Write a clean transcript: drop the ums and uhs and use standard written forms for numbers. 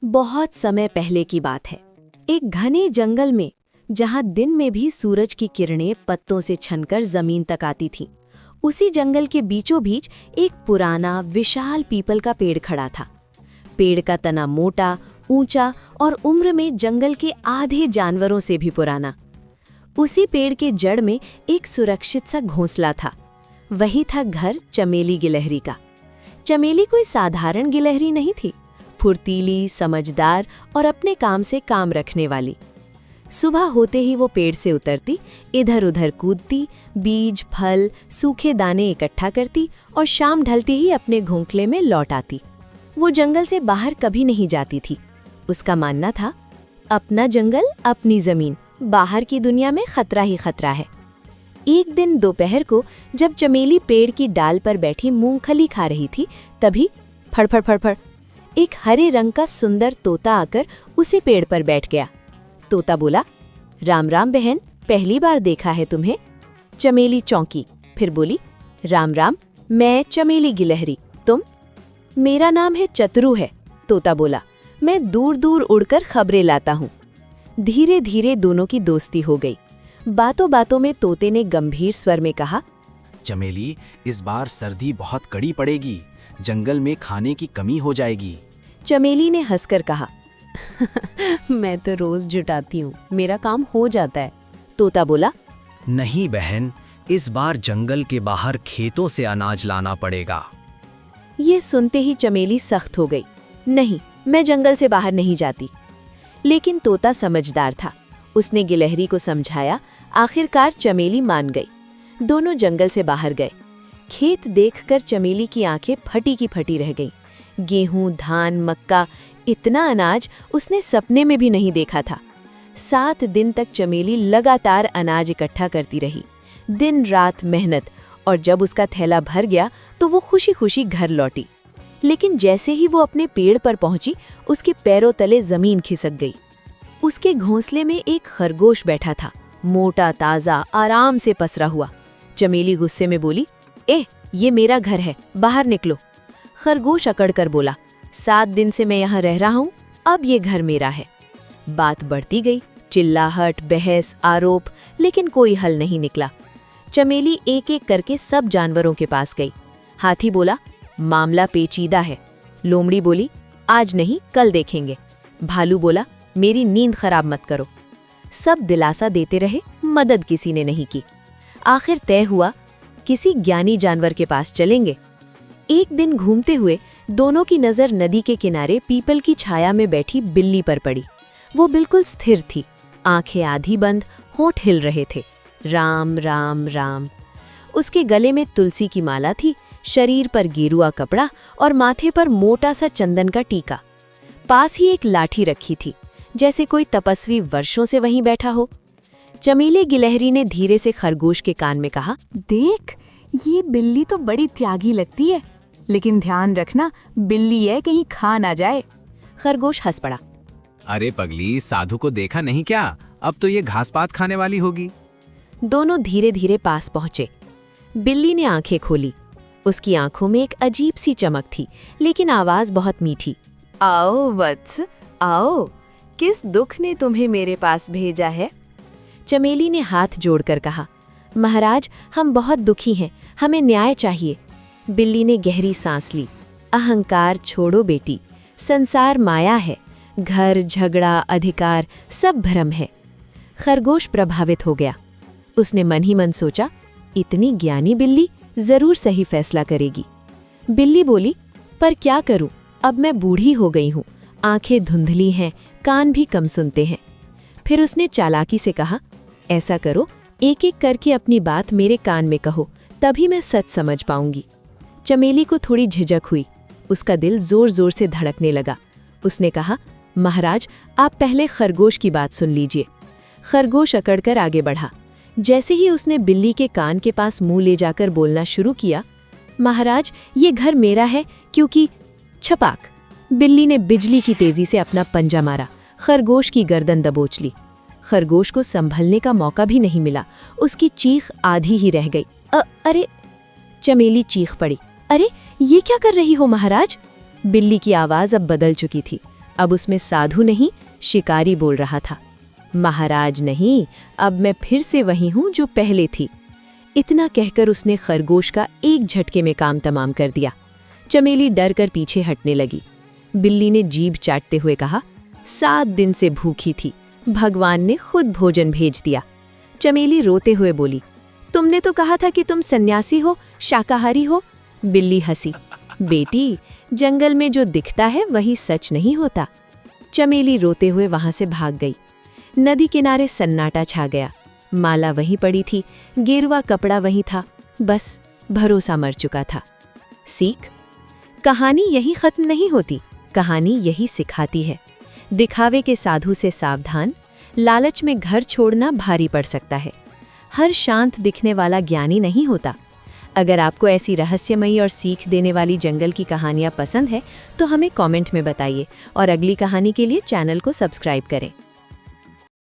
बहुत समय पहले की बात है। एक घने जंगल में, जहां दिन में भी सूरज की किरणें पत्तों से छनकर जमीन तक आती थीं, उसी जंगल के बीचों बीच एक पुराना विशाल पीपल का पेड़ खड़ा था। पेड़ का तना मोटा, ऊंचा और उम्र में जंगल के आधे जानवरों से भी पुराना। उसी पेड़ के जड़ में एक सुरक्षित सा घोंसला था। वही था घर चमेली गिलहरी का। चमेली कोई साधारण गिलहरी नहीं थी, फुर्तीली, समझदार और अपने काम से काम रखने वाली। सुबह होते ही वो पेड़ से उतरती, इधर-उधर कूदती, बीज, फल, सूखे दाने इकट्ठा करती और शाम ढलते ही अपने घोंसले में लौट आती। वो जंगल से बाहर कभी नहीं जाती थी। उसका मानना था, अपना जंगल, अपनी जमीन, बाहर की दुनिया में खतरा ही खतरा है। एक दिन दोपहर को जब चमेली पेड़ की डाल पर बैठी मूंगफली खा रही थी, तभी फड़फड़ फड़फड़ एक हरे रंग का सुंदर तोता आकर उसी पेड़ पर बैठ गया। तोता बोला, राम राम बहन, पहली बार देखा है तुम्हें। चमेली चौंकी, फिर बोली, राम राम, मैं चमेली गिलहरी, तुम? मेरा नाम है चतुरू है, तोता बोला। मैं दूर दूर उड़कर खबरें लाता हूँ। धीरे धीरे दोनों की दोस्ती हो गई। बातों बातों में तोते ने गंभीर स्वर में कहा, चमेली, इस बार सर्दी बहुत कड़ी पड़ेगी, जंगल में खाने की कमी हो जाएगी। चमेली ने हंसकर कहा, मैं तो रोज जुटाती हूँ, मेरा काम हो जाता है। तोता बोला, नहीं बहन, इस बार जंगल के बाहर खेतों से अनाज लाना पड़ेगा। ये सुनते ही चमेली सख्त हो गई। नहीं, मैं जंगल से बाहर नहीं जाती। लेकिन तोता समझदार था। उसने गिलहरी को समझाया। आखिरकार चमेली मान गई। दोनों जंगल से बाहर गए। खेत देखकर चमेली की आंखें फटी की फटी रह गईं। गेहूं, धान, मक्का, इतना अनाज उसने सपने में भी नहीं देखा था। 7 दिन तक चमेली लगातार अनाज इकट्ठा करती रही, दिन रात मेहनत, और जब उसका थैला भर गया तो वो खुशी खुशी घर लौटी। लेकिन जैसे ही वो अपने पेड़ पर पहुंची, उसके पैरों तले जमीन खिसक गई। उसके घोंसले में एक खरगोश बैठा था, मोटा, ताजा, आराम से पसरा हुआ। चमेली गुस्से में बोली, ये मेरा घर है, बाहर निकलो। खरगोश अकड़ कर बोला, 7 दिन से मैं यहाँ रह रहा हूँ, अब ये घर मेरा है। बात बढ़ती गई, चिल्लाहट, बहस, आरोप, लेकिन कोई हल नहीं निकला। चमेली एक एक करके सब जानवरों के पास गई। हाथी बोला, मामला पेचीदा है। लोमड़ी बोली, आज नहीं, कल देखेंगे। भालू बोला, मेरी नींद खराब मत करो। सब दिलासा देते रहे, मदद किसी ने नहीं की। आखिर तय हुआ, किसी ज्ञानी जानवर के पास चलेंगे। एक दिन घूमते हुए दोनों की नजर नदी के किनारे पीपल की छाया में बैठी बिल्ली पर पड़ी। वो बिल्कुल स्थिर थी, आंखें आधी बंद, होंठ हिल रहे थे। राम राम राम। उसके गले में तुलसी की माला थी, शरीर पर गेरुआ कपड़ा और माथे पर मोटा सा चंदन का टीका। पास ही एक लाठी रखी थी, जैसे कोई तपस्वी वर्षों से वहीं बैठा हो। चमेली गिलहरी ने धीरे से खरगोश के कान में कहा, देख, ये बिल्ली तो बड़ी त्यागी लगती है, लेकिन ध्यान रखना, बिल्ली है, कहीं खा ना जाए। खरगोश हंस पड़ा। अरे पगली, साधु को देखा नहीं क्या? अब तो ये घास पात खाने वाली होगी। दोनों धीरे धीरे पास पहुंचे। बिल्ली ने आंखें खोली। उसकी आंखों में एक अजीब सी चमक थी, लेकिन आवाज बहुत मीठी। आओ वत्स, आओ, किस दुख ने तुम्हें मेरे पास भेजा है? चमेली ने हाथ जोड़कर कहा, महाराज, हम बहुत दुखी हैं, हमें न्याय चाहिए। बिल्ली ने गहरी सांस ली। अहंकार छोड़ो बेटी, संसार माया है, घर, झगड़ा, अधिकार सब भ्रम है। खरगोश प्रभावित हो गया। उसने मन ही मन सोचा, इतनी ज्ञानी बिल्ली जरूर सही फैसला करेगी। बिल्ली बोली, पर क्या करूं, अब मैं बूढ़ी हो गई हूं, आंखें धुंधली हैं, कान भी कम सुनते हैं। फिर उसने चालाकी से कहा, ऐसा करो, एक एक करके अपनी बात मेरे कान में कहो, तभी मैं सच समझ पाऊंगी। चमेली को थोड़ी झिझक हुई। उसका दिल जोर जोर से धड़कने लगा। उसने कहा, महाराज, आप पहले खरगोश की बात सुन लीजिए। खरगोश अकड़कर आगे बढ़ा। जैसे ही उसने बिल्ली के कान के पास मुंह ले जाकर बोलना शुरू किया, महाराज, ये घर मेरा है क्योंकि... छपाक! बिल्ली ने बिजली की तेजी से अपना पंजा मारा, खरगोश की गर्दन दबोच ली। खरगोश को संभलने का मौका भी नहीं मिला। उसकी चीख आधी ही रह गई। अरे! चमेली चीख पड़ी। अरे, ये क्या कर रही हो महाराज? बिल्ली की आवाज अब बदल चुकी थी। अब उसमें साधु नहीं, शिकारी बोल रहा था। महाराज नहीं, अब मैं फिर से वही हूँ जो पहले थी। इतना कहकर उसने खरगोश का एक झटके में काम तमाम कर दिया। चमेली डर कर पीछे हटने लगी। बिल्ली ने जीभ चाटते हुए कहा, 7 दिन से भूखी थी, भगवान ने खुद भोजन भेज दिया। चमेली रोते हुए बोली, तुमने तो कहा था कि तुम सन्यासी हो, शाकाहारी हो। बिल्ली हंसी, बेटी, जंगल में जो दिखता है वही सच नहीं होता। चमेली रोते हुए वहां से भाग गई। नदी किनारे सन्नाटा छा गया। माला वहीं पड़ी थी, गेरुआ कपड़ा वहीं था, बस भरोसा मर चुका था। सीख, कहानी यही खत्म नहीं होती, कहानी यही सिखाती है। दिखावे के साधु से सावधान, लालच में घर छोड़ना भारी पड़ सकता है। हर शांत दिखने वाला ज्ञानी नहीं होता। अगर आपको ऐसी रहस्यमयी और सीख देने वाली जंगल की कहानियाँ पसंद है तो हमें कमेंट में बताइए और अगली कहानी के लिए चैनल को सब्सक्राइब करें।